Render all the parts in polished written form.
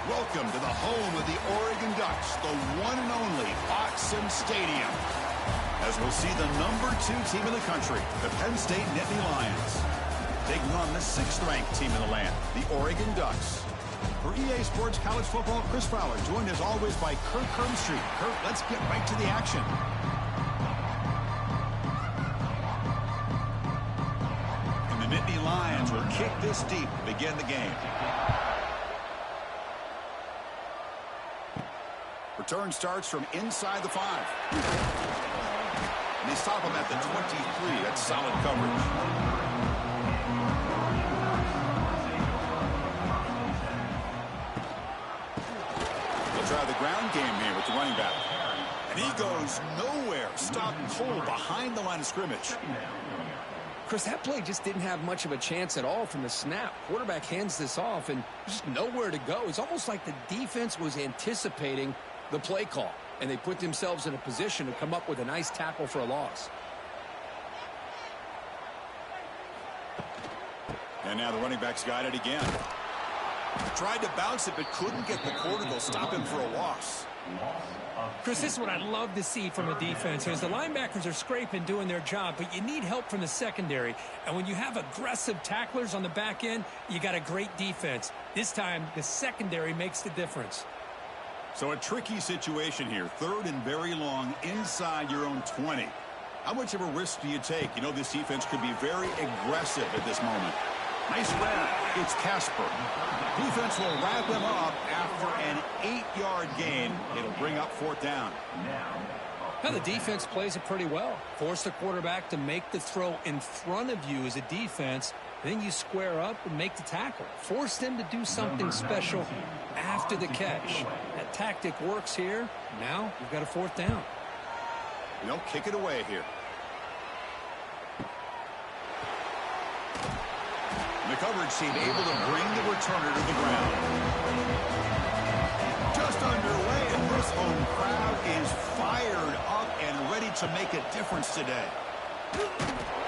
Welcome to the home of the Oregon Ducks, the one and only Autzen Stadium. As we'll see the #2 team in the country, the Penn State Nittany Lions, taking on the 6th-ranked team in the land, the Oregon Ducks. For EA Sports College Football, Chris Fowler, joined as always by Kirk Hermstreet. Kirk, let's get right to the action. And the Nittany Lions will kick this deep to begin the game. Return starts from inside the 5. And they stop him at the 23. That's solid coverage. They'll try the ground game here with the running back. And he goes nowhere. Stop cold behind the line of scrimmage. Chris, that play just didn't have much of a chance at all from the snap. Quarterback hands this off and just nowhere to go. It's almost like the defense was anticipating the play call, and they put themselves in a position to come up with a nice tackle for a loss. And now the running back's got it again. Tried to bounce it, but couldn't get the quarter to stop him for a loss. Chris, this is what I'd love to see from a defense. As the linebackers are scraping, doing their job, but you need help from the secondary. And when you have aggressive tacklers on the back end, you got a great defense. This time, the secondary makes the difference. So a tricky situation here. 3rd and very long inside your own 20. How much of a risk do you take? You know this defense could be very aggressive at this moment. Nice grab. It's Casper. Defense will wrap him up after an 8-yard gain. It'll bring up 4th down. Now the defense plays it pretty well. Force the quarterback to make the throw in front of you as a defense. Then you square up and make the tackle. Force them to do something special after the catch. That tactic works here. Now you've got a 4th down. They'll kick it away here. The coverage team able to bring the returner to the ground. Just underway, and this home crowd is fired up and ready to make a difference today.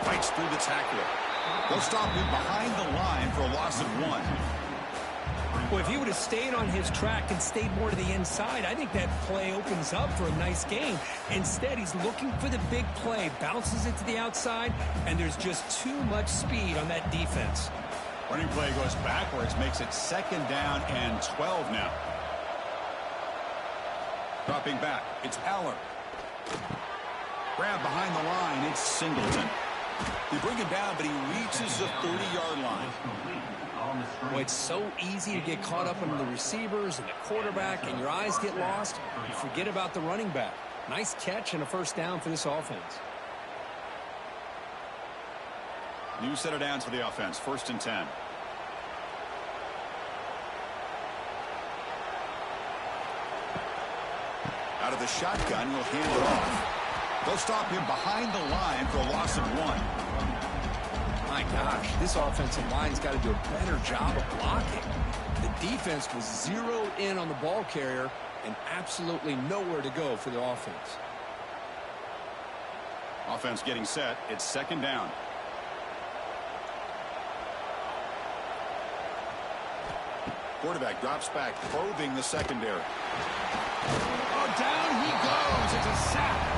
Fights through the tackler. They'll stop him behind the line for a loss of 1. Well, if he would have stayed on his track and stayed more to the inside, I think that play opens up for a nice gain. Instead, he's looking for the big play, bounces it to the outside, and there's just too much speed on that defense. Running play goes backwards, makes it 2nd down and 12 now. Dropping back, it's Aller. Grab behind the line, it's Singleton. They bring him down, but he reaches the 30-yard line. Well, it's so easy to get caught up in the receivers and the quarterback, and your eyes get lost. You forget about the running back. Nice catch and a 1st down for this offense. New set of downs for the offense. 1st and 10. Out of the shotgun, he'll hand it off. They'll stop him behind the line for a loss of 1. My gosh, this offensive line's got to do a better job of blocking. The defense was zeroed in on the ball carrier and absolutely nowhere to go for the offense. Offense getting set. It's 2nd down. Quarterback drops back, probing the secondary. Oh, down he goes. It's a sack.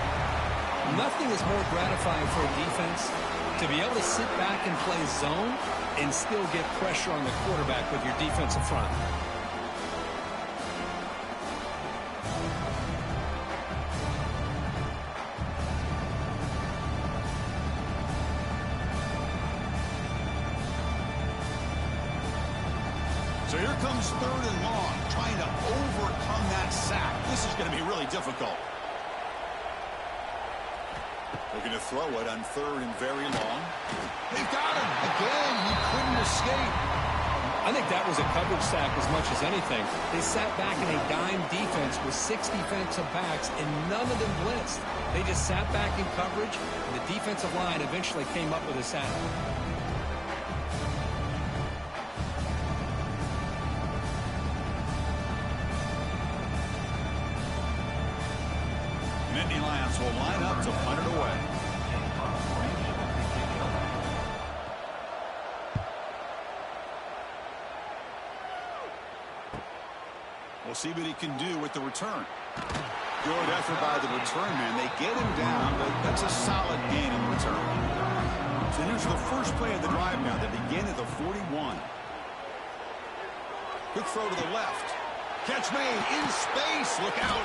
Nothing is more gratifying for a defense to be able to sit back and play zone and still get pressure on the quarterback with your defensive front. So here comes 3rd and long, trying to overcome that sack. This is going to be really difficult. Looking to throw it on 3rd and very long. They've got him. Again, he couldn't escape. I think that was a coverage sack as much as anything. They sat back in a dime defense with 6 defensive backs, and none of them blitzed. They just sat back in coverage, and the defensive line eventually came up with a sack. Nittany Lions will line up to punt it away. We'll see what he can do with the return. Good effort by the return man. They get him down, but that's a solid gain in return. So here's the first play of the drive now. They begin at the 41. Quick throw to the left. Catch made in space. Look out.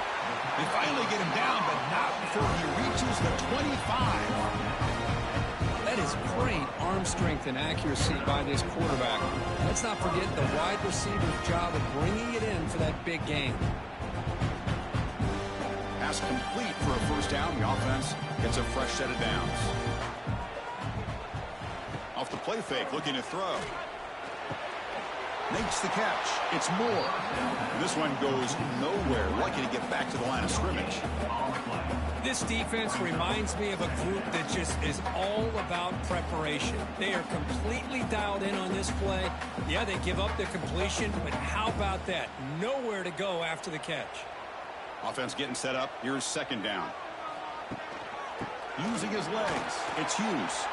They finally get him down, but not before he reaches the 25. That is great arm strength and accuracy by this quarterback. Let's not forget the wide receiver's job of bringing it in for that big game. Pass complete for a first down. The offense gets a fresh set of downs. Off the play fake, looking to throw. Makes the catch. It's Moore. This one goes nowhere. Lucky to get back to the line of scrimmage. This defense reminds me of a group that just is all about preparation. They are completely dialed in on this play. Yeah, they give up the completion, but how about that? Nowhere to go after the catch. Offense getting set up. Here's second down. Using his legs. It's Hughes.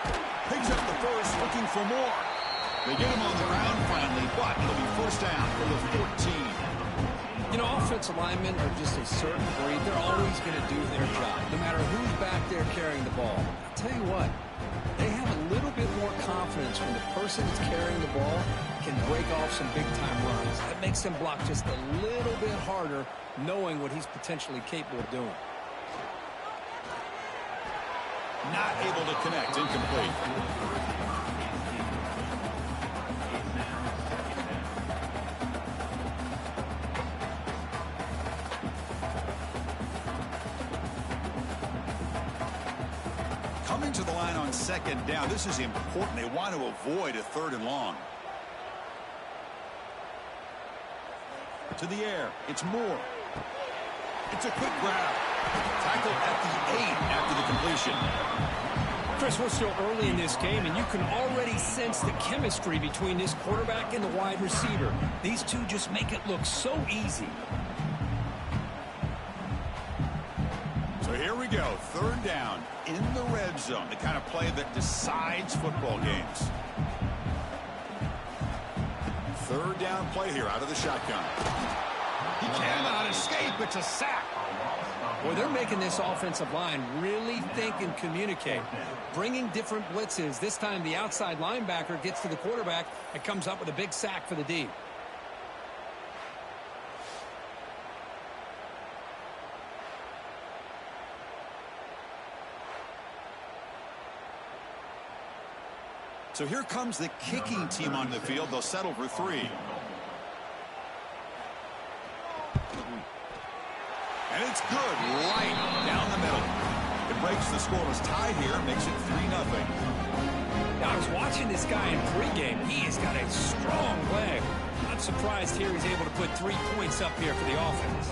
Picks up the first, looking for more. They get him on the ground finally, but it'll be first down for the 14. You know, offensive linemen are just a certain breed. They're always going to do their job, no matter who's back there carrying the ball. I'll tell you what, they have a little bit more confidence when the person that's carrying the ball can break off some big-time runs. That makes them block just a little bit harder, knowing what he's potentially capable of doing. Not able to connect. Incomplete. Coming to the line on second down. This is important. They want to avoid a third and long. To the air. It's Moore. It's a quick grab. Tackle at the 8 after the completion. Chris, we're still early in this game, and you can already sense the chemistry between this quarterback and the wide receiver. These two just make it look so easy. So here we go. Third down in the red zone. The kind of play that decides football games. Third down play here out of the shotgun. He cannot escape. It's a sack. Well, they're making this offensive line really think and communicate. Bringing different blitzes. This time the outside linebacker gets to the quarterback and comes up with a big sack for the D. So here comes the kicking team onto the field. They'll settle for 3. And it's good, right down the middle. It breaks the scoreless tie here, makes it 3-0. Now, I was watching this guy in pregame. He has got a strong leg. I'm surprised here he's able to put 3 points up here for the offense.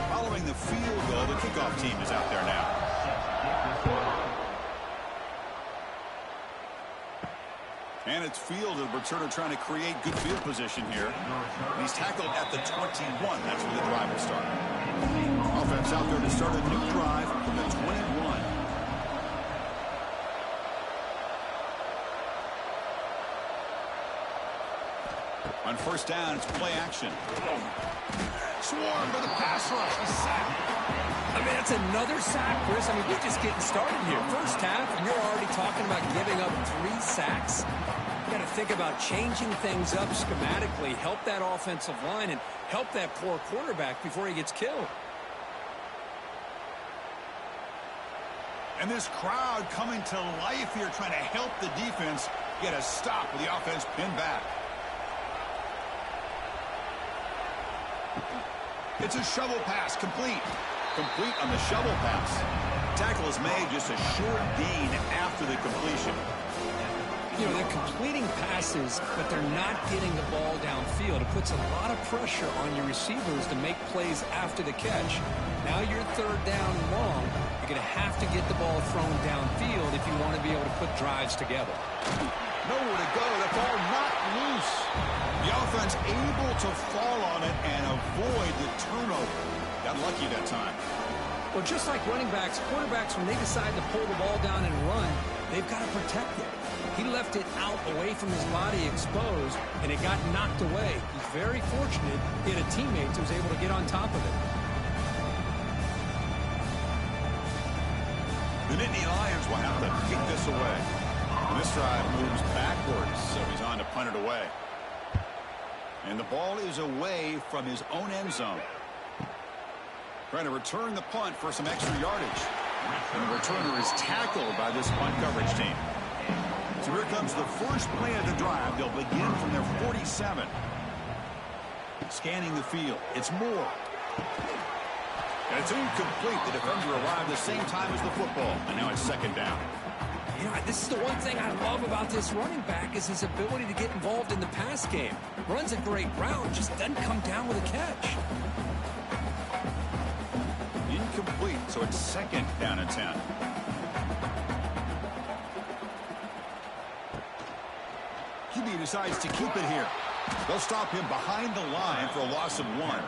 Following the field goal, the kickoff team is out there now. And it's field, the returner trying to create good field position here. He's tackled at the 21. That's where the drive will start. Offense out there to start a new drive from the 21. On first down, it's play action. Swarm for the pass rush. A sack. I mean, that's another sack, Chris. I mean, we're just getting started here. First half, and you're already talking about giving up 3 sacks. You got to think about changing things up schematically, help that offensive line, and help that poor quarterback before he gets killed. And this crowd coming to life here, trying to help the defense get a stop with the offense pinned back. It's a shovel pass, complete. Complete on the shovel pass. Tackle is made, just a short gain after the completion. You know, they're completing passes, but they're not getting the ball downfield. It puts a lot of pressure on your receivers to make plays after the catch. Now you're third down and long. You're going to have to get the ball thrown downfield if you want to be able to put drives together. Nowhere to go. The ball not loose. The offense able to fall on it and avoid the turnover. Got lucky that time. Well, just like running backs, quarterbacks, when they decide to pull the ball down and run, they've got to protect it. He left it out away from his body exposed, and it got knocked away. He's very fortunate he had a teammate who was able to get on top of it. The Nittany Lions will have to kick this away. And this drive moves backwards, so he's on to punt it away. And the ball is away from his own end zone. Trying to return the punt for some extra yardage. And the returner is tackled by this punt coverage team. So here comes the first play of the drive. They'll begin from their 47. Scanning the field. It's Moore. And it's incomplete. The defender arrived the same time as the football. And now it's second down. You know, this is the one thing I love about this running back is his ability to get involved in the pass game. Runs a great route, just doesn't come down with a catch. Incomplete, so it's second down and 10. QB decides to keep it here. They'll stop him behind the line for a loss of 1.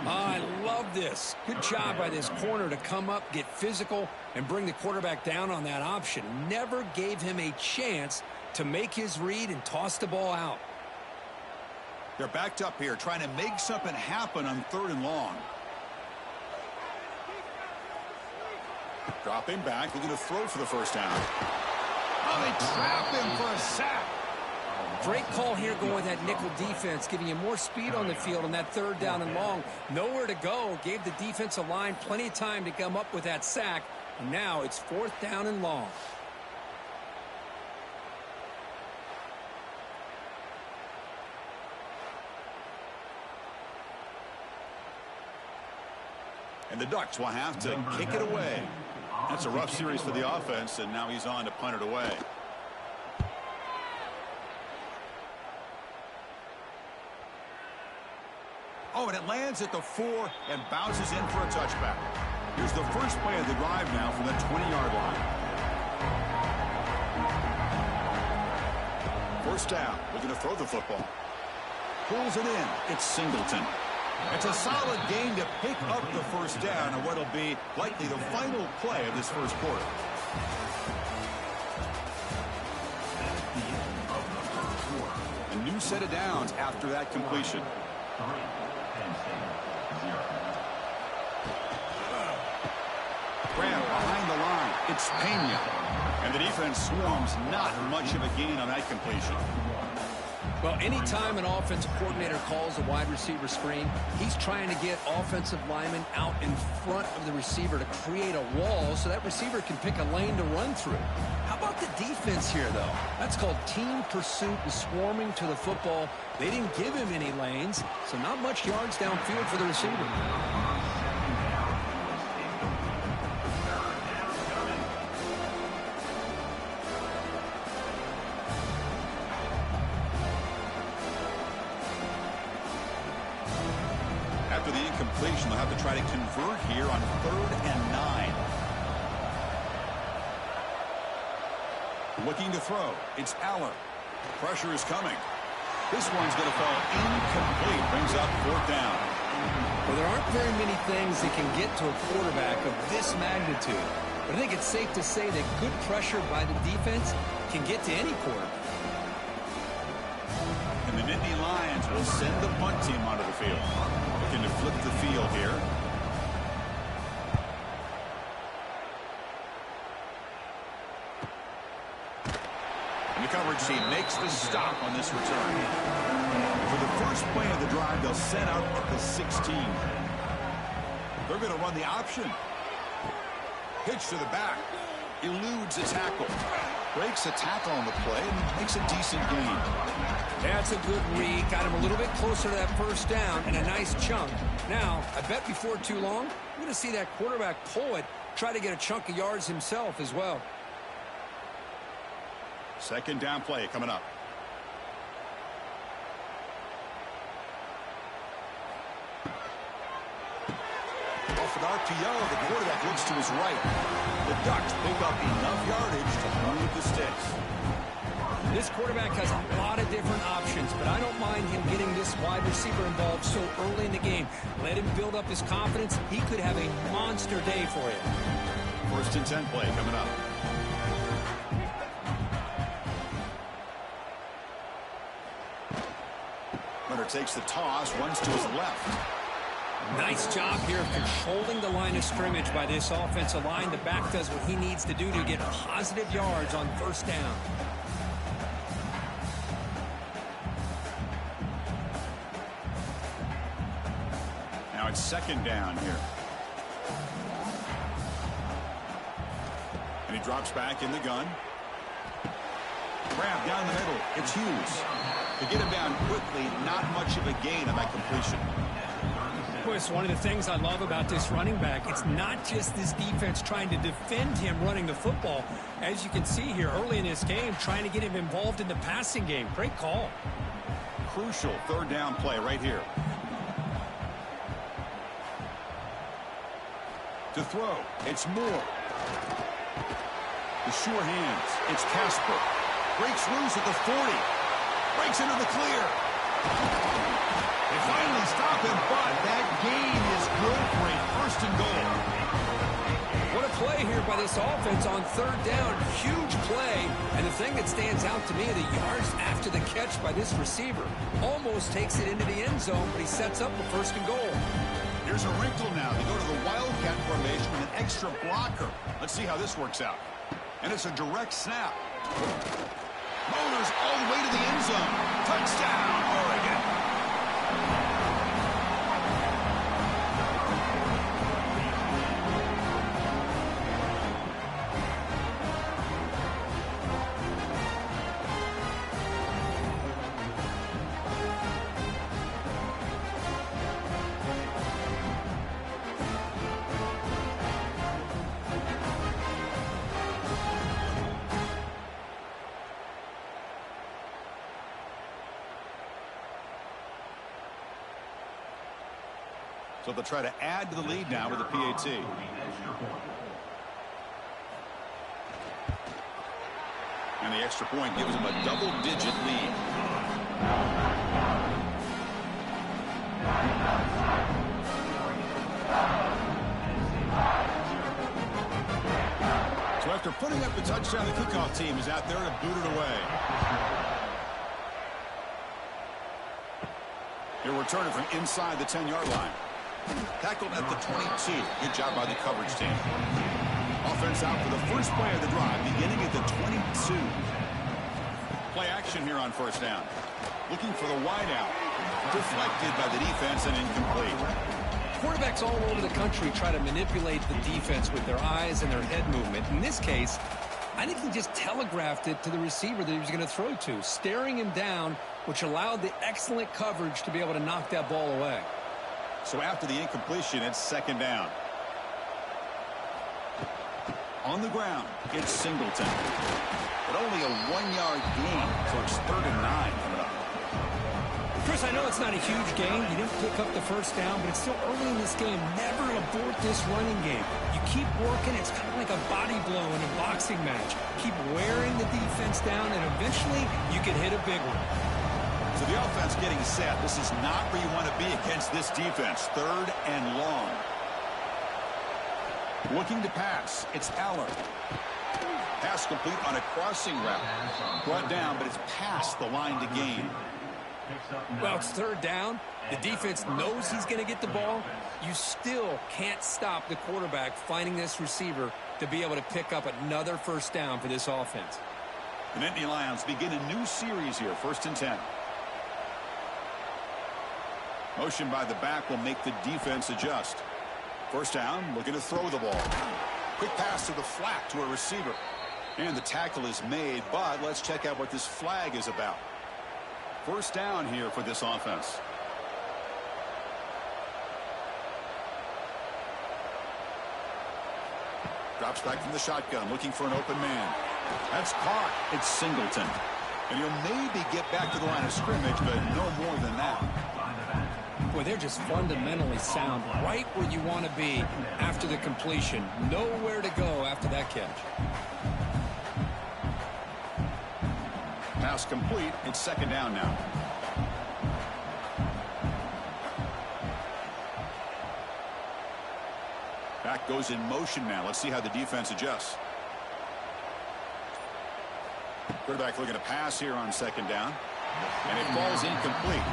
I love this. Good job by this corner to come up, get physical, and bring the quarterback down on that option. Never gave him a chance to make his read and toss the ball out. They're backed up here, trying to make something happen on 3rd and long. Drop him back, looking to throw for the first down. Oh, they trap him for a sack. Great call here going with that nickel defense, giving you more speed on the field on that 3rd down and long. Nowhere to go. Gave the defensive line plenty of time to come up with that sack. And now it's 4th down and long. And the Ducks will have to kick it away. That's a rough series for the offense, and now he's on to punt it away. Oh, and it lands at the 4 and bounces in for a touchback. Here's the first play of the drive now from the 20-yard line. First down, looking to throw the football. Pulls it in. It's Singleton. It's a solid game to pick up the first down on what will be likely the final play of this first quarter. A new set of downs after that completion. Grab behind the line. It's Pena. And the defense swarms. Not much of a gain on that completion. Well, anytime an offensive coordinator calls a wide receiver screen, he's trying to get offensive linemen out in front of the receiver to create a wall so that receiver can pick a lane to run through. How about the defense here, though? That's called team pursuit and swarming to the football. They didn't give him any lanes, so not much yards downfield for the receiver. After the incompletion, they'll have to try to convert here on 3rd and 9. Looking to throw. It's Aller. Pressure is coming. This one's going to fall incomplete. Brings up 4th down. Well, there aren't very many things that can get to a quarterback of this magnitude. But I think it's safe to say that good pressure by the defense can get to any quarterback. And the Nittany Lions will send the punt team onto the field. Looking to flip the field here. And the coverage team makes the stop on this return. For the first play of the drive, they'll set out at the 16. They're going to run the option. Pitch to the back. Eludes a tackle. Breaks a tackle on the play and makes a decent gain. That's a good read. Got him a little bit closer to that first down and a nice chunk. Now, I bet before too long, we're going to see that quarterback pull it, try to get a chunk of yards himself as well. Second down play coming up. Off an RPO, the quarterback looks to his right. The Ducks pick up enough yardage to move the sticks. This quarterback has a lot of different options, but I don't mind him getting this wide receiver involved so early in the game. Let him build up his confidence. He could have a monster day for you. First and 10 play coming up. Runner takes the toss, runs to his left. Nice job here of controlling the line of scrimmage by this offensive line. The back does what he needs to do to get positive yards on first down. Now it's second down here. And he drops back in the gun. Grab down the middle. It's Hughes. To get him down quickly, not much of a gain on that completion. Boy, it's one of the things I love about this running back. It's not just this defense trying to defend him running the football. As you can see here early in this game, trying to get him involved in the passing game. Great call. Crucial third down play right here. To throw, it's Moore. The sure hands, it's Casper. Breaks loose at the 40. Breaks into the clear. They finally stop him, but that gain is good for a first and goal. What a play here by this offense on third down. Huge play. And the thing that stands out to me, the yards after the catch by this receiver. Almost takes it into the end zone, but he sets up a first and goal. Here's a wrinkle now. They go to the Wildcat formation with an extra blocker. Let's see how this works out. And it's a direct snap. Motors all the way to the end zone. Touchdown, Oregon. So they'll try to add to the lead now with the PAT. And the extra point gives them a double-digit lead. So after putting up the touchdown, the kickoff team is out there to boot it away. He'll return it from inside the 10-yard line. Tackled at the 22. Good job by the coverage team. Offense out for the first play of the drive, beginning at the 22. Play action here on first down. Looking for the wide out. Deflected by the defense and incomplete. Quarterbacks all over the country try to manipulate the defense with their eyes and their head movement. In this case, I think he just telegraphed it to the receiver that he was going to throw to, staring him down, which allowed the excellent coverage to be able to knock that ball away. So after the incompletion, it's second down. On the ground, it's Singleton. But only a 1-yard gain, so it's 3rd and 9 coming up. Chris, I know it's not a huge gain. You didn't pick up the first down, but it's still early in this game. Never abort this running game. You keep working. It's kind of like a body blow in a boxing match. Keep wearing the defense down, and eventually you can hit a big one. So the offense getting set. This is not where you want to be against this defense. 3rd and long. Looking to pass. It's Aller. Pass complete on a crossing route. Brought down, but it's past the line to gain. Well, it's 3rd down. The defense knows he's going to get the ball. You still can't stop the quarterback finding this receiver to be able to pick up another first down for this offense. The Nittany Lions begin a new series here. 1st and 10. Motion by the back will make the defense adjust. First down, looking to throw the ball. Quick pass to the flat to a receiver. And the tackle is made, but let's check out what this flag is about. First down here for this offense. Drops back from the shotgun, looking for an open man. That's caught. It's Singleton. And he'll maybe get back to the line of scrimmage, but no more than that. Boy, they're just fundamentally sound, right where you want to be after the completion. Nowhere to go after that catch. Pass complete. It's second down now. Back goes in motion now. Let's see how the defense adjusts. Quarterback looking to pass here on second down. And it falls incomplete.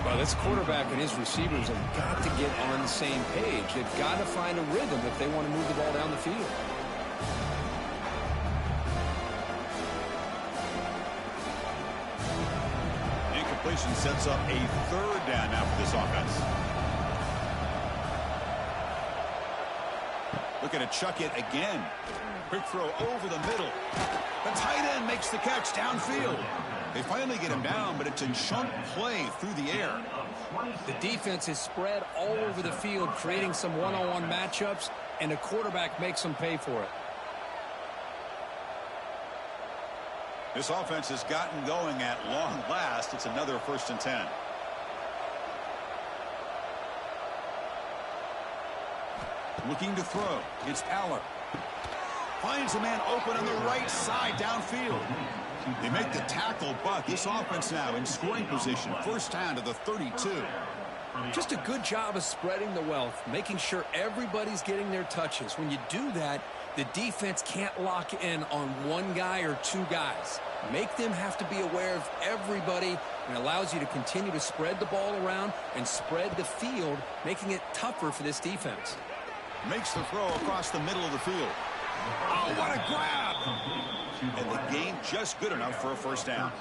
Well, this quarterback and his receivers have got to get on the same page. They've got to find a rhythm if they want to move the ball down the field. Incompletion sets up a third down now for this offense. Looking to chuck it again. Quick throw over the middle. The tight end makes the catch downfield. They finally get him down, but it's a chunk play through the air. The defense is spread all over the field, creating some one-on-one matchups, and the quarterback makes them pay for it. This offense has gotten going at long last. It's another 1st and 10. Looking to throw. It's Aller. Finds a man open on the right side downfield. They make the tackle, but this offense now in scoring position. 1st down to the 32. Just a good job of spreading the wealth, making sure everybody's getting their touches. When you do that, the defense can't lock in on one guy or two guys. Make them have to be aware of everybody, and allows you to continue to spread the ball around and spread the field, making it tougher for this defense. Makes the throw across the middle of the field. Oh, what a grab! And the game just good enough for a 1st down.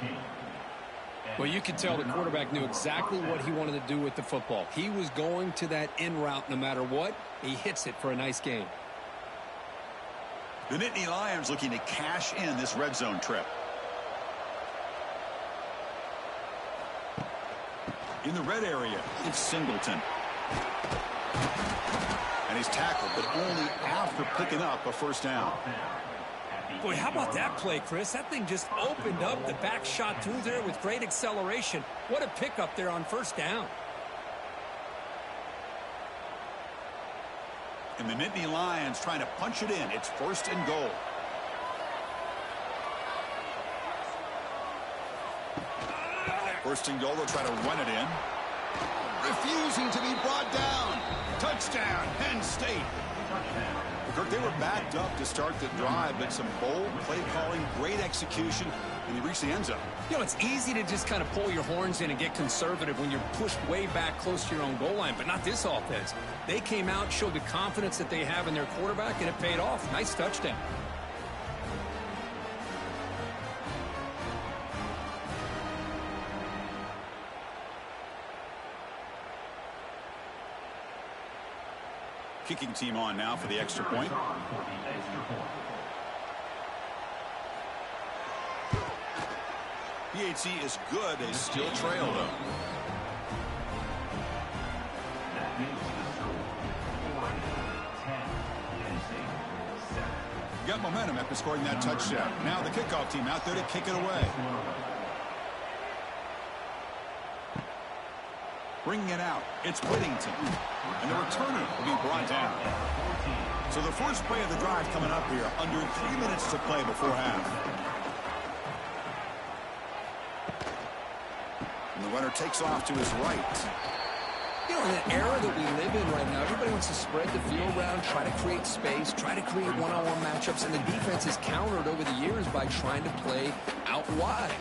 Well, you could tell the quarterback knew exactly what he wanted to do with the football. He was going to that in route no matter what. He hits it for a nice gain. The Nittany Lions looking to cash in this red zone trip. In the red area, it's Singleton. And he's tackled, but only after picking up a 1st down. Boy, how about that play, Chris? That thing just opened up. The back shot through there with great acceleration. What a pickup there on 1st down. And the Nittany Lions trying to punch it in. It's 1st and goal. First and goal, they'll try to run it in. Refusing to be brought down. Touchdown, Penn State. Kirk, they were backed up to start the drive, but some bold play calling, great execution, and they reached the end zone. You know, it's easy to just kind of pull your horns in and get conservative when you're pushed way back close to your own goal line, but not this offense. They came out, showed the confidence that they have in their quarterback, and it paid off. Nice touchdown. Kicking team on now for the extra point. PHC is good. They still trail, though. Got momentum after scoring that touchdown. Now the kickoff team out there to kick it away. Bringing it out, it's Whittington. And the returner will be brought down. So the first play of the drive coming up here, under 3 minutes to play before half. And the runner takes off to his right. You know, in the era that we live in right now, everybody wants to spread the field around, try to create space, try to create one-on-one matchups, and the defense is countered over the years by trying to play out wide.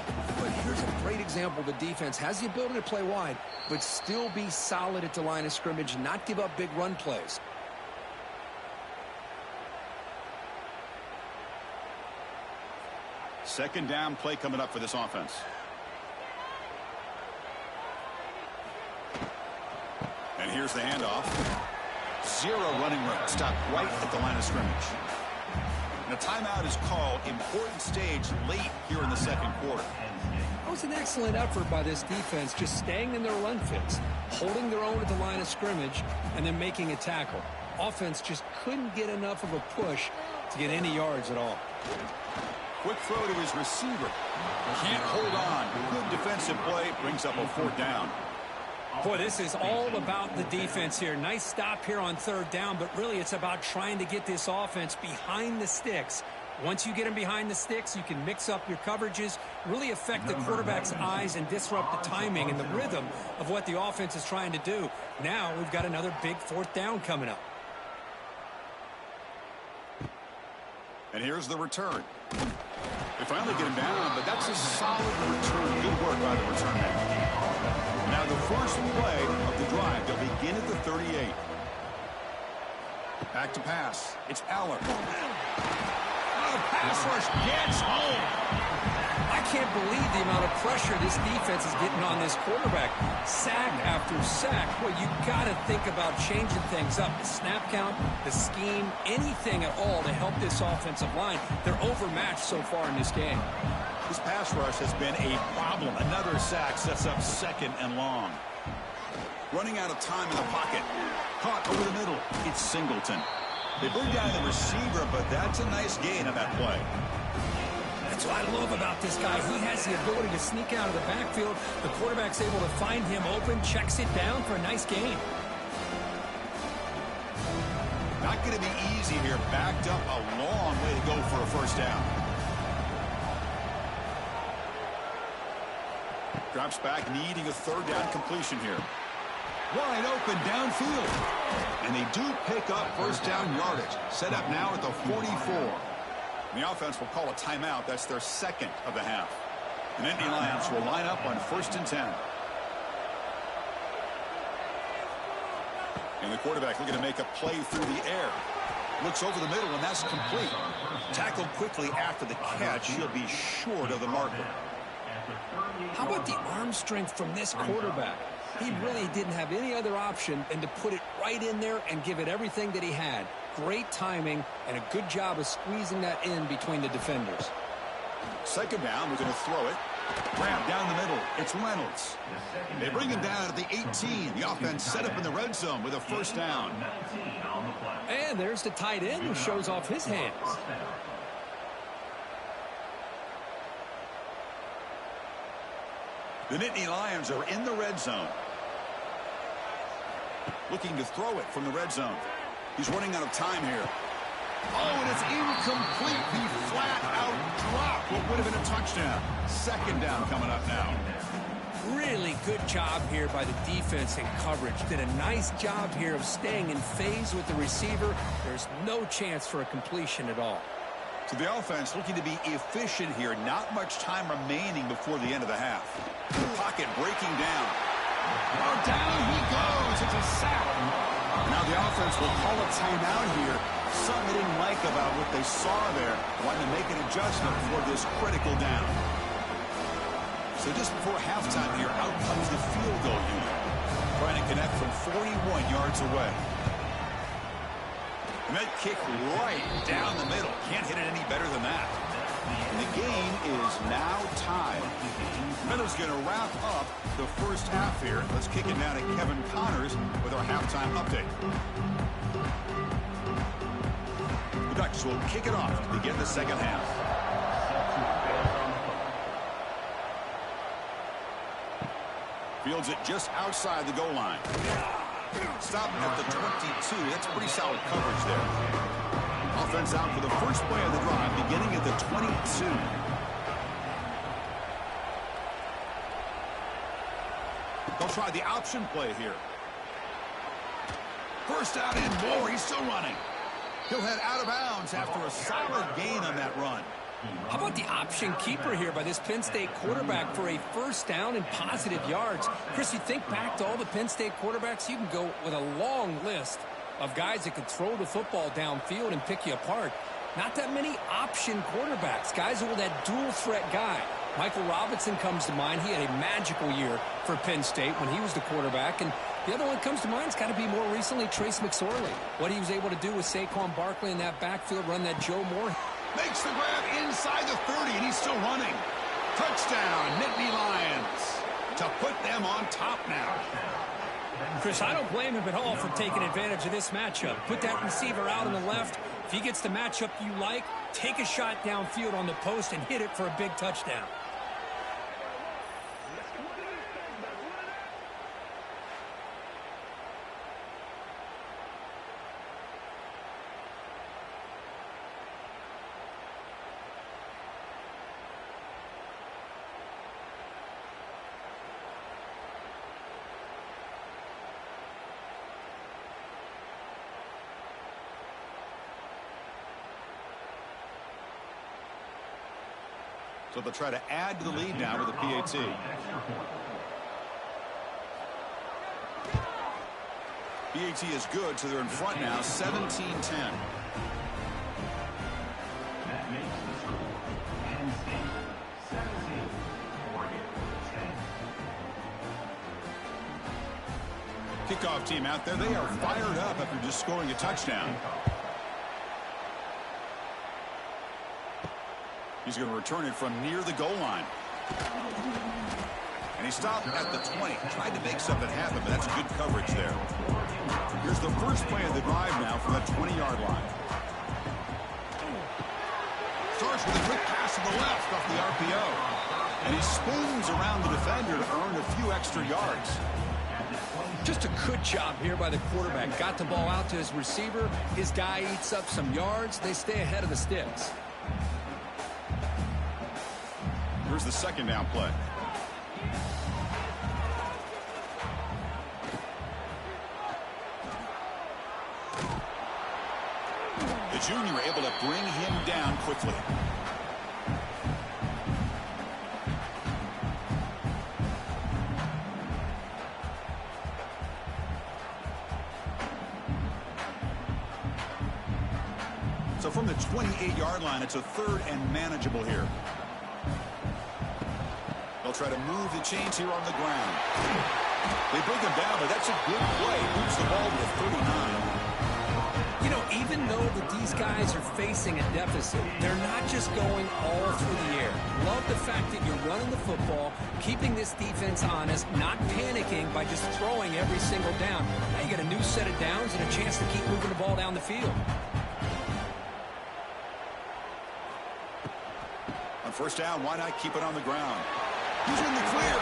But here's a great example. The defense has the ability to play wide, but still be solid at the line of scrimmage, not give up big run plays. Second down play coming up for this offense. And here's the handoff. Zero running room. Stopped right at the line of scrimmage. And a timeout is called. Important stage late here in the second quarter. That was an excellent effort by this defense, just staying in their run fits, holding their own at the line of scrimmage, and then making a tackle. Offense just couldn't get enough of a push to get any yards at all. Quick throw to his receiver. Can't hold on. Good defensive play. Brings up a 4th down. Boy, this is all about the defense here. Nice stop here on 3rd down, but really it's about trying to get this offense behind the sticks. Once you get them behind the sticks, you can mix up your coverages, really affect the quarterback's eyes and disrupt the timing and the rhythm of what the offense is trying to do. Now we've got another big 4th down coming up. And here's the return. They finally get him down, but that's a solid return. Good work by the return man. Now the first play of the drive. They'll begin at the 38. Back to pass. It's Aller. Pass rush gets home. I can't believe the amount of pressure this defense is getting on this quarterback. Sack after sack. Well, you got to think about changing things up. The snap count, the scheme, anything at all to help this offensive line. They're overmatched so far in this game. This pass rush has been a problem. Another sack sets up second and long. Running out of time in the pocket. Caught over the middle. It's Singleton. They bring down the receiver, but that's a nice gain on that play. That's what I love about this guy. He has the ability to sneak out of the backfield. The quarterback's able to find him open, checks it down for a nice gain. Not going to be easy here. Backed up a long way to go for a first down. Drops back, needing a third down completion here. Wide open downfield. And they do pick up first down yardage. Set up now at the 44. The offense will call a timeout. That's their second of the half. The Nittany Lions will line up on 1st and 10. And the quarterback looking to make a play through the air. Looks over the middle, and that's complete. Tackled quickly after the catch. He'll be short of the marker. How about the arm strength from this quarterback? He really didn't have any other option than to put it right in there and give it everything that he had. Great timing and a good job of squeezing that in between the defenders. Second down, we're going to throw it. Grab down the middle. It's Reynolds. They bring him down at the 18. The offense set up in the red zone with a first down. And there's the tight end who shows off his hands. The Nittany Lions are in the red zone. Looking to throw it from the red zone. He's running out of time here. Oh, and it's incomplete. The flat-out drop. What would have been a touchdown. Second down coming up now. Really good job here by the defense in coverage. Did a nice job here of staying in phase with the receiver. There's no chance for a completion at all. So the offense looking to be efficient here. Not much time remaining before the end of the half. The pocket breaking down. Oh, down he goes. It's a sack. Now the offense will call a timeout here. Something they didn't like about what they saw there. Wanting to make an adjustment for this critical down. So just before halftime here, out comes the field goal unit. Trying to connect from 41 yards away. And that kick right down the middle. Can't hit it any better than that. And the game is now tied. Meadow's going to wrap up the first half here. Let's kick it down to Kevin Connors with our halftime update. The Ducks will kick it off to begin the second half. Fields it just outside the goal line. Stop at the 22. That's pretty solid coverage there. Offense out for the first play of the drive, beginning at the 22. They'll try the option play here. First out and more. He's still running. He'll head out of bounds after a solid gain on that run. How about the option keeper here by this Penn State quarterback for a first down and positive yards? Chris, you think back to all the Penn State quarterbacks, you can go with a long list of guys that could throw the football downfield and pick you apart. Not that many option quarterbacks, guys who were that dual threat guy. Michael Robinson comes to mind. He had a magical year for Penn State when he was the quarterback. And the other one that comes to mind has got to be more recently Trace McSorley. What he was able to do with Saquon Barkley in that backfield, run that Joe Moore. Makes the grab inside the 30, and he's still running. Touchdown, Nittany Lions, to put them on top now. Chris, I don't blame him at all for taking advantage of this matchup. Put that receiver out on the left. If he gets the matchup you like, take a shot downfield on the post and hit it for a big touchdown. So they'll try to add to the lead now with a PAT. PAT is good, so they're in front now, 17-10. Kickoff team out there. They are fired up after just scoring a touchdown. He's going to return it from near the goal line. And he stopped at the 20. Tried to make something happen, but that's good coverage there. Here's the first play of the drive now from that 20-yard line. Starts with a quick pass to the left off the RPO. And he spins around the defender to earn a few extra yards. Just a good job here by the quarterback. Got the ball out to his receiver. His guy eats up some yards. They stay ahead of the sticks. Here's the second down play. The junior able to bring him down quickly. So from the 28-yard line, it's a third and manageable here. They'll try to move the chains here on the ground. They break him down, but that's a good play. Moves the ball to the 39. You know, even though that these guys are facing a deficit, they're not just going all through the air. Love the fact that you're running the football, keeping this defense honest, not panicking by just throwing every single down. Now you get a new set of downs and a chance to keep moving the ball down the field. On first down, why not keep it on the ground? He's in the clear.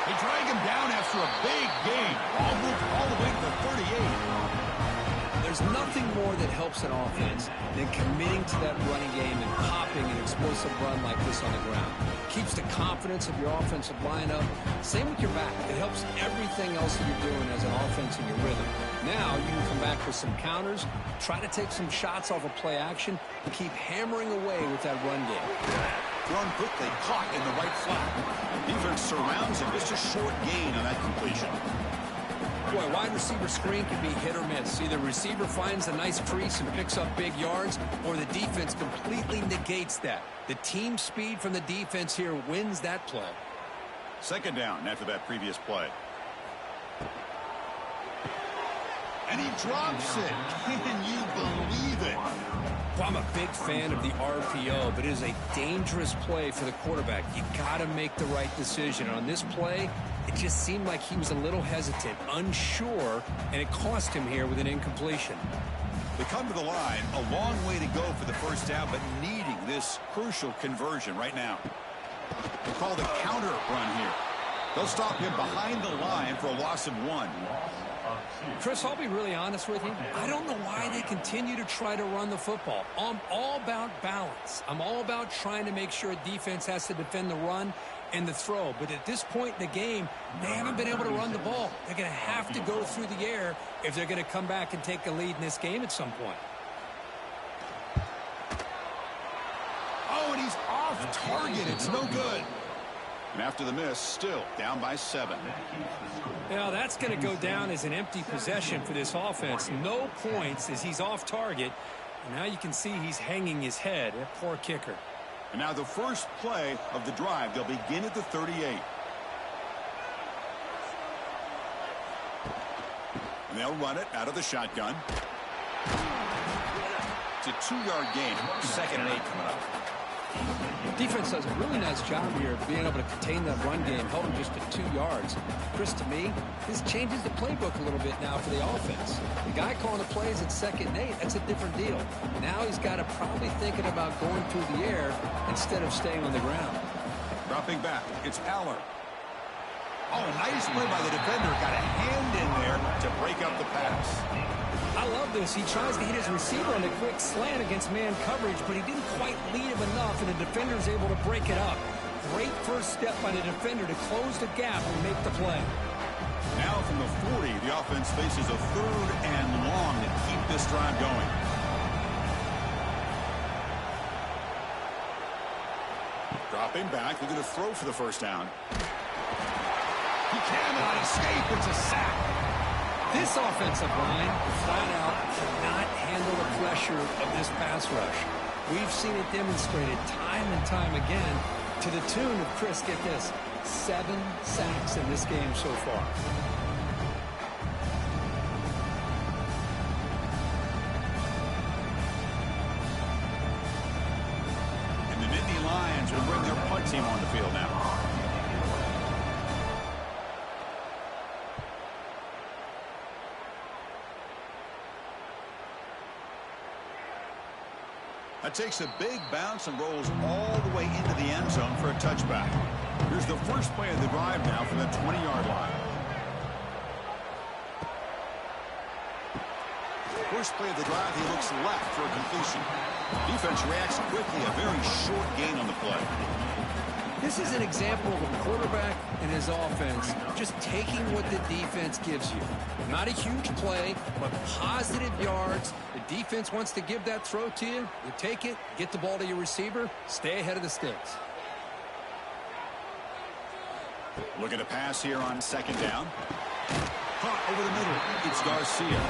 They drag him down after a big gain. Ball moved all the way to the 38. There's nothing more that helps an offense than committing to that running game and popping an explosive run like this on the ground. Keeps the confidence of your offensive lineup. Same with your back. It helps everything else that you're doing as an offense in your rhythm. Now you can come back with some counters, try to take some shots off of play action, and keep hammering away with that run game. Thrown quickly, caught in the right flat. Defense surrounds him. Just a short gain on that completion. Boy, wide receiver screen can be hit or miss. Either receiver finds a nice crease and picks up big yards, or the defense completely negates that. The team speed from the defense here wins that play. Second down after that previous play. And he drops it. Can you believe it? Well, I'm a big fan of the RPO, but it is a dangerous play for the quarterback. You got to make the right decision. On this play, it just seemed like he was a little hesitant, unsure, and it cost him here with an incompletion. They come to the line, a long way to go for the first down, but needing this crucial conversion right now. They call the counter run here. They'll stop him behind the line for a loss of 1. Chris, I'll be really honest with you. I don't know why they continue to try to run the football. I'm all about balance. I'm all about trying to make sure a defense has to defend the run and the throw. But at this point in the game, they haven't been able to run the ball. They're going to have to go through the air if they're going to come back and take a lead in this game at some point. Oh, and he's off target. It's no good. And after the miss, still down by 7. Now, that's going to go down as an empty possession for this offense. No points as he's off target. And now you can see he's hanging his head. That poor kicker. And now the first play of the drive. They'll begin at the 38. And they'll run it out of the shotgun. It's a 2-yard gain. 2nd and 8 coming up. Defense does a really nice job here of being able to contain that run game, held him just at 2 yards. Chris, to me, this changes the playbook a little bit now for the offense. The guy calling the plays at 2nd and 8, that's a different deal. Now he's got to probably thinking about going through the air instead of staying on the ground. Dropping back, it's Aller. Oh, nice play by the defender. Got a hand in there to break up the pass. I love this. He tries to hit his receiver on a quick slant against man coverage, but he didn't quite lead him enough, and the defender's able to break it up. Great first step by the defender to close the gap and make the play. Now from the 40, the offense faces a 3rd and long to keep this drive going. Dropping back, looking to throw for the first down. He cannot escape. It's a sack. This offensive line flat out cannot handle the pressure of this pass rush. We've seen it demonstrated time and time again to the tune of, Chris, get this, 7 sacks in this game so far. And the Nittany Lions will bring their punt team on the field now. That takes a big bounce and rolls all the way into the end zone for a touchback. Here's the first play of the drive now from the 20-yard line. First play of the drive, he looks left for a completion. Defense reacts quickly, a very short gain on the play. This is an example of a quarterback and his offense just taking what the defense gives you. Not a huge play, but positive yards. The defense wants to give that throw to you. You take it, get the ball to your receiver, stay ahead of the sticks. Look at a pass here on second down. Caught over the middle. It's Garcia.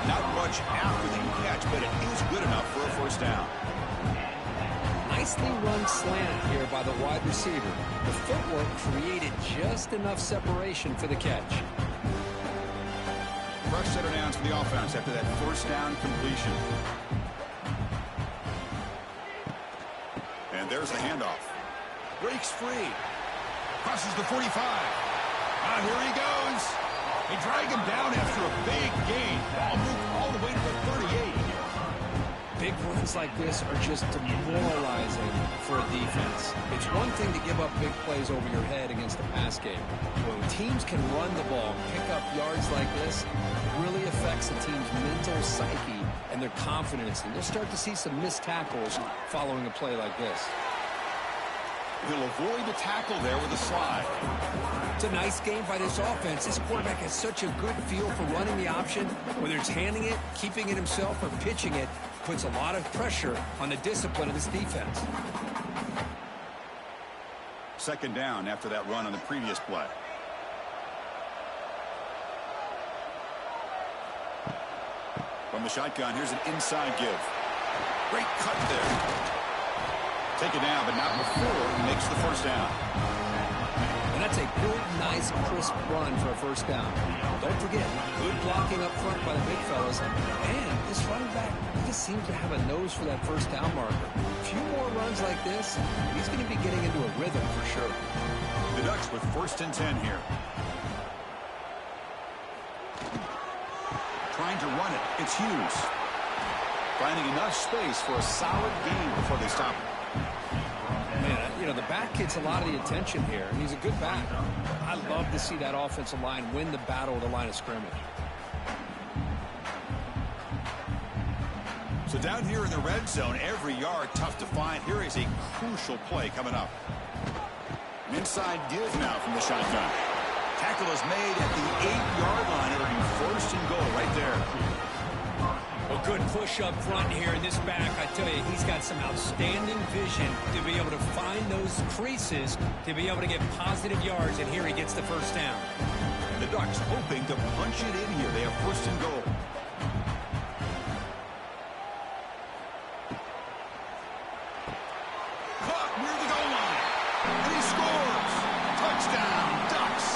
Not much after the catch, but it is good enough for a first down. Nicely run slant here by the wide receiver. The footwork created just enough separation for the catch. Fresh set of downs for the offense after that first down completion. And there's a handoff. Breaks free. Crosses the 45. Ah, here he goes. They drag him down after a big gain. Ball moved all the way to the 38. Big runs like this are just demoralizing for a defense. It's one thing to give up big plays over your head against a pass game. But when teams can run the ball, pick up yards like this, it really affects the team's mental psyche and their confidence. And you'll start to see some missed tackles following a play like this. He'll avoid the tackle there with a slide. It's a nice game by this offense. This quarterback has such a good feel for running the option. Whether it's handing it, keeping it himself, or pitching it, puts a lot of pressure on the discipline of this defense. Second down after that run on the previous play. From the shotgun, here's an inside give. Great cut there. Take it down, but not before he makes the first down. And that's a good, nice, crisp run for a first down. Don't forget, good blocking up front by the big fellas. And this running back just seems to have a nose for that first down marker. A few more runs like this, he's going to be getting into a rhythm for sure. The Ducks with first and 10 here. Trying to run it. It's Hughes. Finding enough space for a solid gain before they stop it. Man, you know, the back gets a lot of the attention here, and he's a good back. I love to see that offensive line win the battle of the line of scrimmage. So down here in the red zone, every yard tough to find. Here is a crucial play coming up. An inside give now from the shotgun. Tackle is made at the 8-yard line. It'll be first and goal right there. A good push up front here in this back. I tell you, he's got some outstanding vision to be able to find those creases, to be able to get positive yards, and here he gets the first down. And the Ducks hoping to punch it in here. They have first and goal. Caught near the goal line. And he scores. Touchdown, Ducks.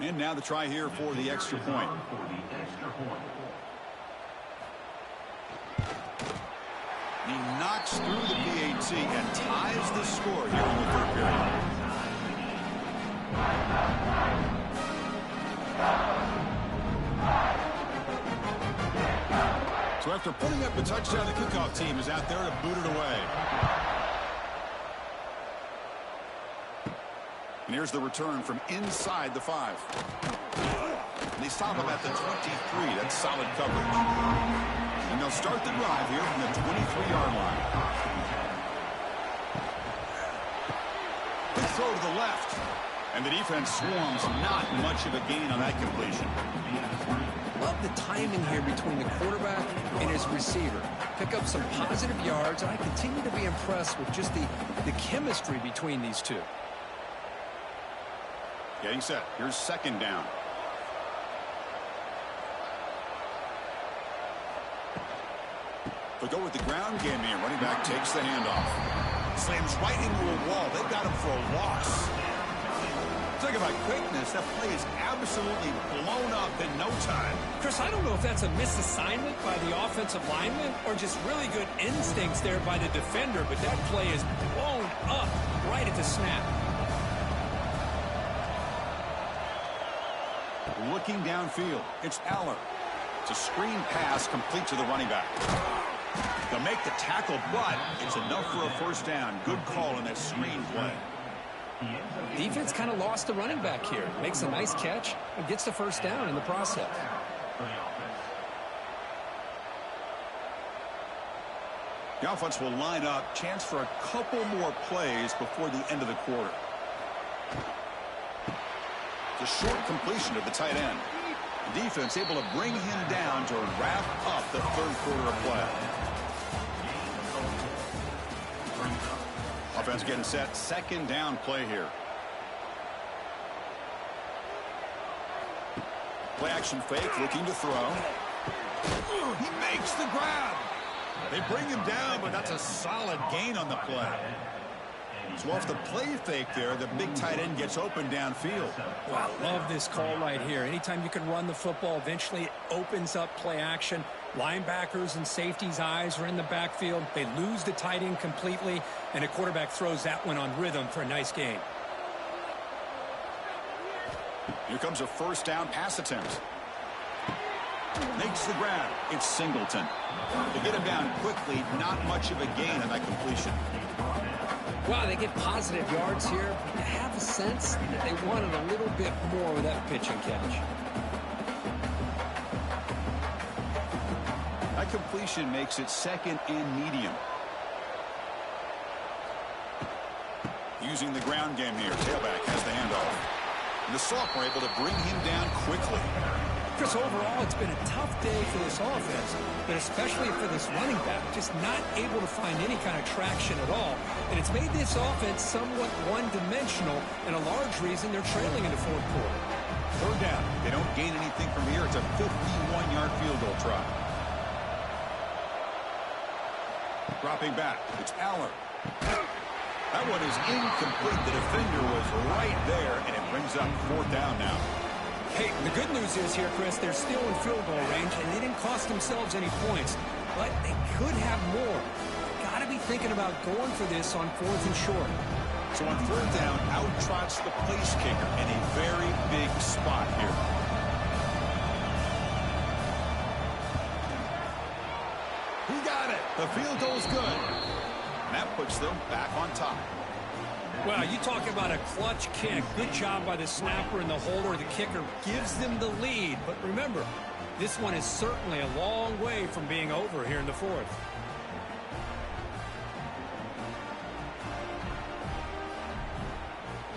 And now the try here for the extra point. He knocks through the PAT and ties the score here in the third period. So after putting up a touchdown, the kickoff team is out there to boot it away. And here's the return from inside the 5. And they stop him at the 23. That's solid coverage. And they'll start the drive here from the 23-yard line. Quick throw to the left. And the defense swarms. Not much of a gain on that completion. Love the timing here between the quarterback and his receiver. Pick up some positive yards, and I continue to be impressed with just the chemistry between these two. Getting set. Here's second down. They'll go with the ground game here. Running back takes the handoff. Slams right into a wall. They've got him for a loss. Talk about quickness. That play is absolutely blown up in no time. Chris, I don't know if that's a misassignment by the offensive lineman or just really good instincts there by the defender, but that play is blown up right at the snap. Looking downfield, it's Aller. It's a screen pass complete to the running back. They'll make the tackle, but it's enough for a first down. Good call in that screen play. Defense kind of lost the running back here. Makes a nice catch and gets the first down in the process. The offense will line up. Chance for a couple more plays before the end of the quarter. It's a short completion to the tight end. The defense able to bring him down to wrap up the third quarter of play. Offense getting set. Second down play here. Play action fake, looking to throw. He makes the grab. They bring him down, but that's a solid gain on the play. So off the play fake there, the big tight end gets open downfield. Wow, love this call right here. Anytime you can run the football, eventually it opens up play action. Linebackers and safeties' eyes are in the backfield. They lose the tight end completely, and a quarterback throws that one on rhythm for a nice gain. Here comes a first down pass attempt. Makes the grab. It's Singleton. They get him down quickly. Not much of a gain on that completion. Wow, they get positive yards here. But you have a sense that they wanted a little bit more with that pitch and catch. That completion makes it second and medium. Using the ground game here. Tailback has the handoff. And the sophomore able to bring him down quickly. Chris, overall, it's been a tough day for this offense, but especially for this running back, just not able to find any kind of traction at all. And it's made this offense somewhat one-dimensional, and a large reason they're trailing in the fourth quarter. Third down. They don't gain anything from here. It's a 51-yard field goal try. Dropping back. It's Aller. That one is incomplete. The defender was right there, and it brings up fourth down now. Hey, the good news is here, Chris, they're still in field goal range, and they didn't cost themselves any points, but they could have more. Got to be thinking about going for this on fourth and short. So on third down, out trots the place kicker in a very big spot here. He got it. The field goal's good. And that puts them back on top. Well, you talk about a clutch kick. Good job by the snapper and the holder. The kicker gives them the lead. But remember, this one is certainly a long way from being over here in the fourth.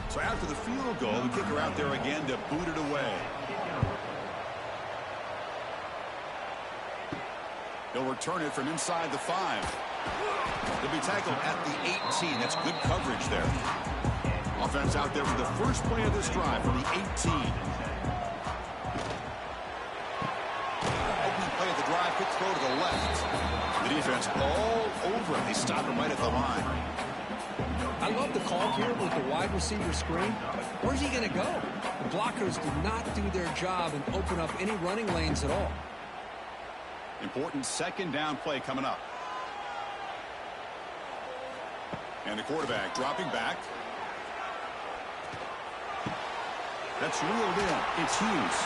So after the field goal, the kicker out there again to boot it away. They'll return it from inside the 5. They'll be tackled at the 18. That's good coverage there. Offense out there for the first play of this drive from the 18. Opening play of the drive, quick throw to the left. The defense all over him. They stop him right at the line. I love the call here with the wide receiver screen, but where's he going to go? The blockers do not do their job and open up any running lanes at all. Important second down play coming up. And the quarterback dropping back. That's reeled in. It's Hughes.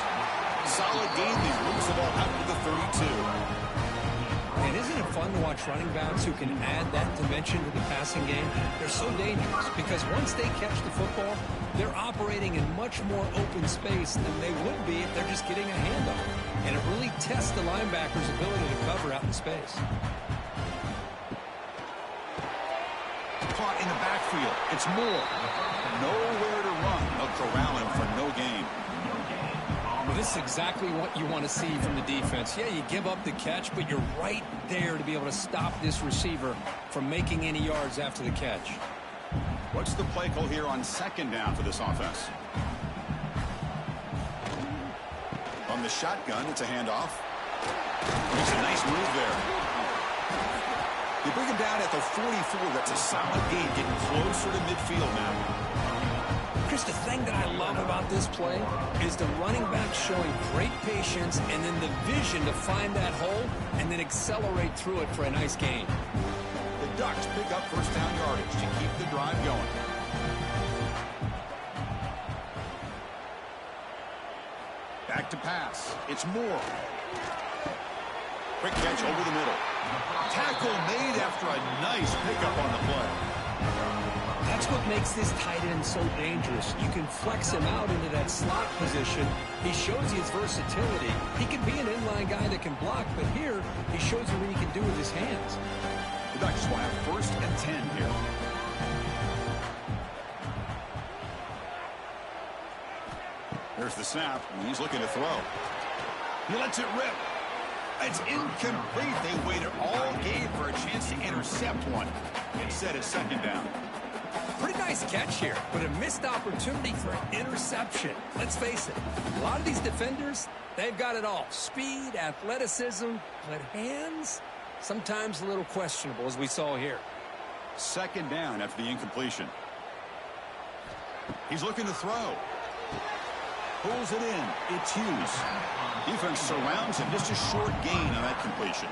Solid game. He moves the ball out to the 32. And isn't it fun to watch running backs who can add that dimension to the passing game? They're so dangerous because once they catch the football, they're operating in much more open space than they would be if they're just getting a handoff. And it really tests the linebacker's ability to cover out in space. Caught in the backfield. It's Moore. Nowhere to run. They'll corral him for no gain. Well, this is exactly what you want to see from the defense. Yeah, you give up the catch, but you're right there to be able to stop this receiver from making any yards after the catch. What's the play call here on second down for this offense? On the shotgun, it's a handoff. Makes a nice move there. They bring him down at the 44. That's a solid gain, getting closer to midfield now. Chris, the thing that I love about this play is the running back showing great patience and then the vision to find that hole and then accelerate through it for a nice gain. The Ducks pick up first down yardage to keep the drive going. Back to pass. It's Moore. Quick catch over the middle. Tackle made after a nice pickup on the play. That's what makes this tight end so dangerous. You can flex him out into that slot position. He shows you his versatility. He can be an inline guy that can block, but here he shows you what he can do with his hands. The Ducks will have first and 10 here. There's the snap, and he's looking to throw. He lets it rip. It's incomplete. They waited all game for a chance to intercept one. Instead, it's second down. Pretty nice catch here, but a missed opportunity for an interception. Let's face it, a lot of these defenders, they've got it all. Speed, athleticism, but hands, sometimes a little questionable, as we saw here. Second down after the incompletion. He's looking to throw. Pulls it in. It's Hughes. Defense surrounds him. Just a short gain on that completion.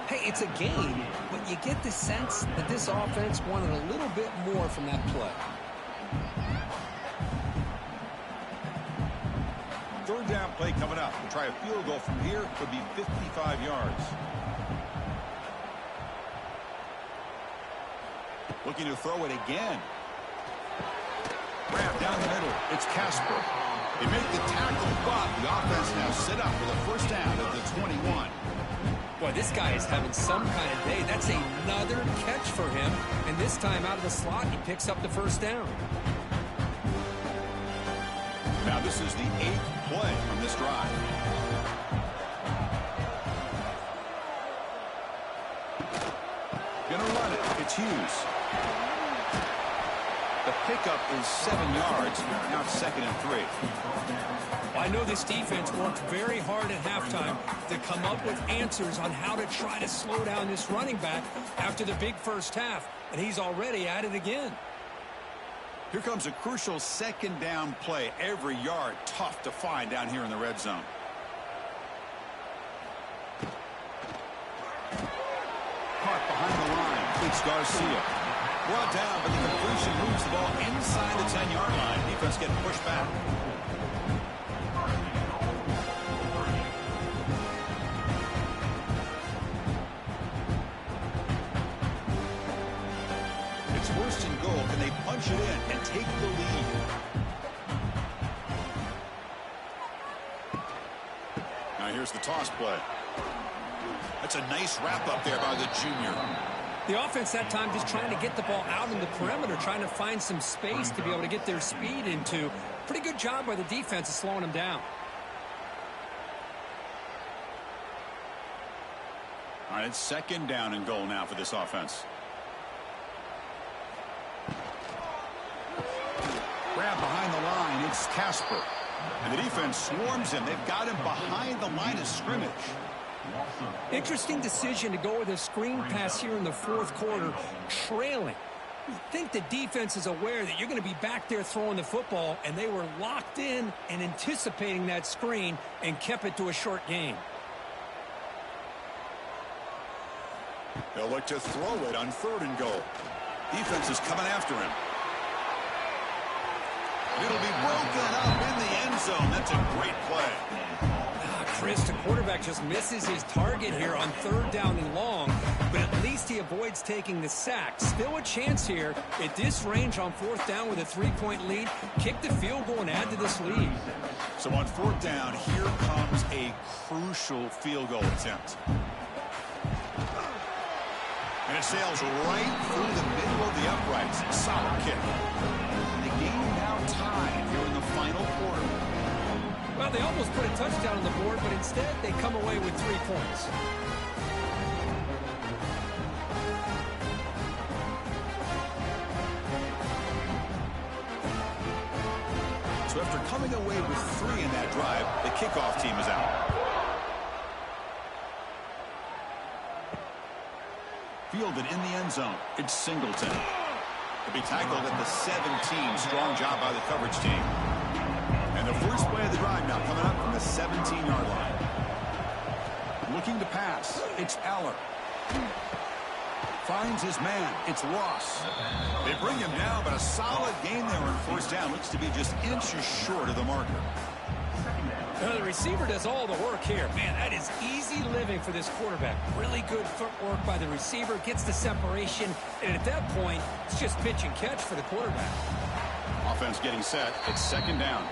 Hey, it's a gain, but you get the sense that this offense wanted a little bit more from that play. Third down play coming up. We'll try a field goal from here. Could be 55 yards. Looking to throw it again. Grab down the middle. It's Casper. They make the tackle, but the offense now set up for the first down at the 21. Boy, this guy is having some kind of day. That's another catch for him. And this time out of the slot, he picks up the first down. Now this is the 8th play on this drive. Gonna run it. It's Hughes. The pickup is 7 yards. Now it's 2nd and 3. I know this defense worked very hard at halftime to come up with answers on how to try to slow down this running back after the big first half, and he's already at it again. Here comes a crucial second down play. Every yard tough to find down here in the red zone. Caught behind the line. It's Garcia. Brought down, but the completion moves the ball inside the 10-yard line. Defense getting pushed back. It's first and goal. Can they punch it in and take the lead? Now here's the toss play. That's a nice wrap up there by the junior. The offense that time just trying to get the ball out in the perimeter, trying to find some space to be able to get their speed into. Pretty good job by the defense of slowing them down. All right, it's second down and goal now for this offense. Grab behind the line. It's Casper. And the defense swarms him. They've got him behind the line of scrimmage. Interesting decision to go with a screen pass here in the fourth quarter, trailing. You think the defense is aware that you're going to be back there throwing the football, and they were locked in and anticipating that screen and kept it to a short gain. They'll look to throw it on 3rd and goal. Defense is coming after him. It'll be broken up in the end zone. That's a great play. Chris, the quarterback just misses his target here on 3rd down and long, but at least he avoids taking the sack. Still a chance here at this range on 4th down with a 3-point lead. Kick the field goal and add to this lead. So on 4th down, here comes a crucial field goal attempt. And it sails right through the middle of the uprights. Solid kick. The game now tied here in the final quarter. Well, they almost put a touchdown on the board, but instead they come away with 3 points. So after coming away with 3 in that drive, the kickoff team is out. Fielded in the end zone. It's Singleton. He'll be tackled at the 17. Strong job by the coverage team. And the first play of the drive now coming up from the 17-yard line. Looking to pass. It's Aller. Finds his man. It's Ross. They bring him down, but a solid gain there on 1st down. Looks to be just inches short of the marker. The receiver does all the work here. Man, that is easy living for this quarterback. Really good footwork by the receiver. Gets the separation. And at that point, it's just pitch and catch for the quarterback. Offense getting set. It's 2nd down.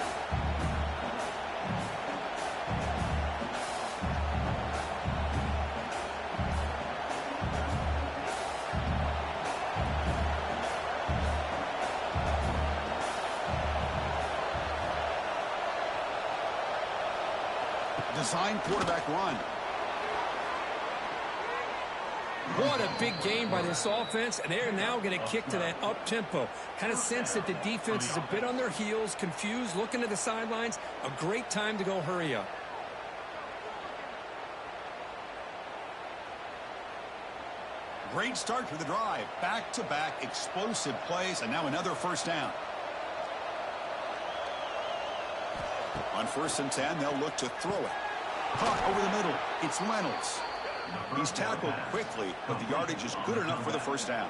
Design quarterback run. What a big game by this offense, and they're now going to kick to that up-tempo. Kind of sense that the defense is a bit on their heels, confused, looking to the sidelines. A great time to go hurry up. Great start to the drive. Back-to-back explosive plays, and now another 1st down. On 1st and 10, they'll look to throw it. Caught over the middle. It's Reynolds. He's tackled quickly, but the yardage is good enough for the 1st down.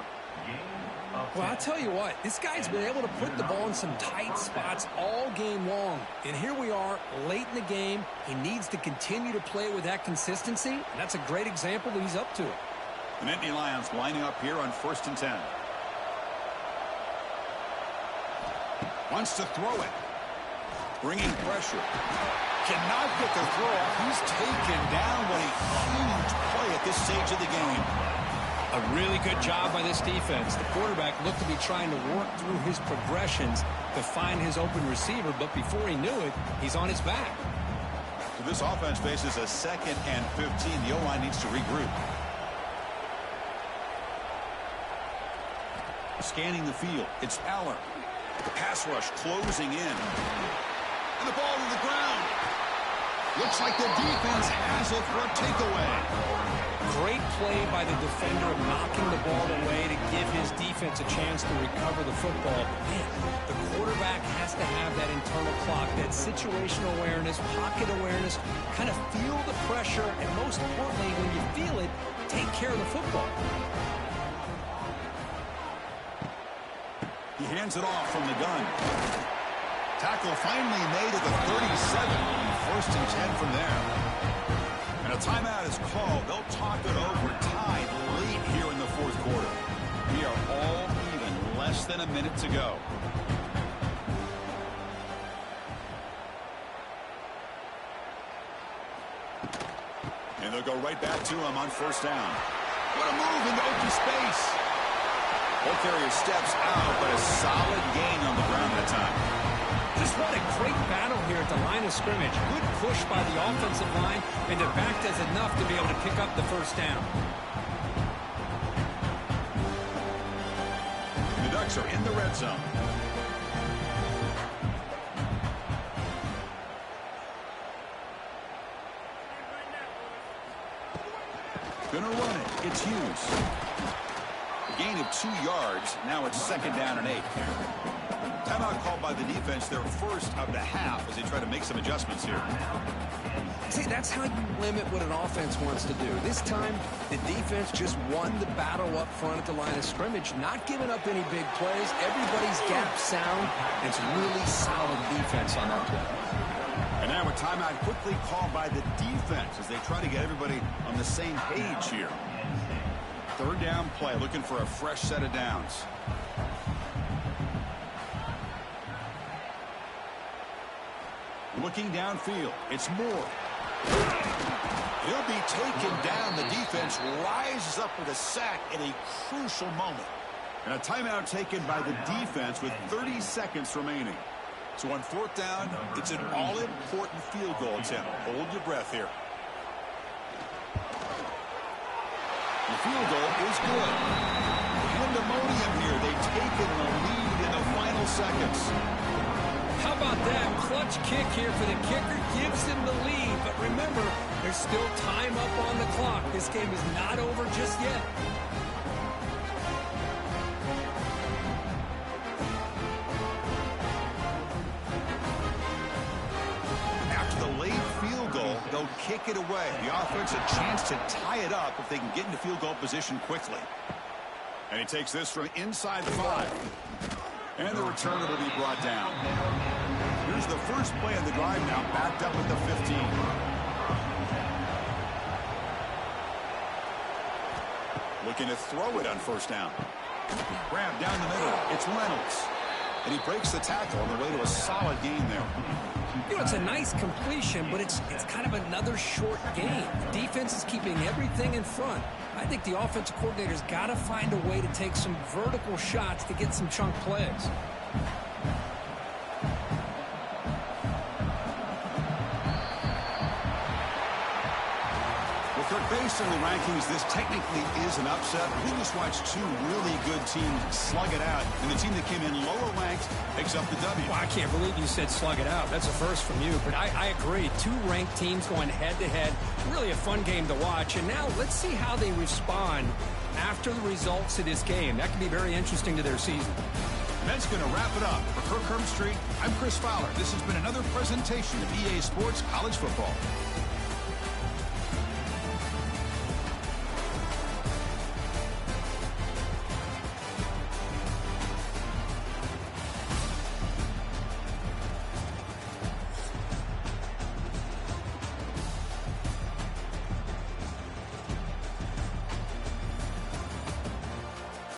Well, I'll tell you what, this guy's been able to put the ball in some tight spots all game long. And here we are, late in the game. He needs to continue to play with that consistency, and that's a great example that he's up to it. The Nittany Lions lining up here on 1st and 10. Wants to throw it. Bringing pressure. Cannot get the throw off. He's taken down. What a huge play at this stage of the game. A really good job by this defense. The quarterback looked to be trying to work through his progressions to find his open receiver, but before he knew it, he's on his back. So this offense faces a 2nd and 15. The O-line needs to regroup. Scanning the field. It's Aller. The pass rush closing in. And the ball to the ground. Looks like the defense has it for a takeaway. Great play by the defender, knocking the ball away to give his defense a chance to recover the football. Man, the quarterback has to have that internal clock, that situational awareness, pocket awareness, kind of feel the pressure, and most importantly, when you feel it, take care of the football. He hands it off from the gun. Tackle finally made at the 37. 1st and 10 from there. And a timeout is called. They'll talk it over, tied late here in the 4th quarter. We are all even, less than a minute to go. And they'll go right back to him on 1st down. What a move into open space. Both carriers steps out, but a solid gain on the ground that time. Just what a great battle here at the line of scrimmage. Good push by the offensive line, and the back does enough to be able to pick up the 1st down. The Ducks are in the red zone. Gonna run it. It's Hughes. Gain of 2 yards. Now it's 2nd down and 8. Timeout called by the defense, their first of the half, as they try to make some adjustments here. See, that's how you limit what an offense wants to do. This time, the defense just won the battle up front at the line of scrimmage, not giving up any big plays. Everybody's gap sound. It's really solid defense on that play. And And now a timeout quickly called by the defense as they try to get everybody on the same page here. Third down play, looking for a fresh set of downs. Looking downfield, it's Moore. He'll be taken down. The defense rises up with a sack at a crucial moment. And a timeout taken by the defense with 30 seconds remaining. So on fourth down, it's an all-important field goal attempt. Hold your breath here. The field goal is good. Pandemonium here. They've taken the lead in the final seconds. How about that clutch kick here for the kicker? Gives them the lead. But remember, there's still time up on the clock. This game is not over just yet. After the late field goal, they'll kick it away. The offense a chance to tie it up if they can get into field goal position quickly. And he takes this from inside the 5. And the returner will be brought down. Here's the first play of the drive now, backed up at the 15. Looking to throw it on first down. Grab down the middle. It's Reynolds. And he breaks the tackle on the way to a solid gain there. You know, it's a nice completion, but it's kind of another short game. The defense is keeping everything in front. I think the offensive coordinator's got to find a way to take some vertical shots to get some chunk plays. Based on the rankings, this technically is an upset. We just watched two really good teams slug it out, and the team that came in lower ranked picks up the W. Well, I can't believe you said slug it out. That's a first from you, but I agree. Two ranked teams going head-to-head. Really a fun game to watch, and now let's see how they respond after the results of this game. That could be very interesting to their season. And that's going to wrap it up. For Kirk Street, I'm Chris Fowler. This has been another presentation of EA Sports College Football.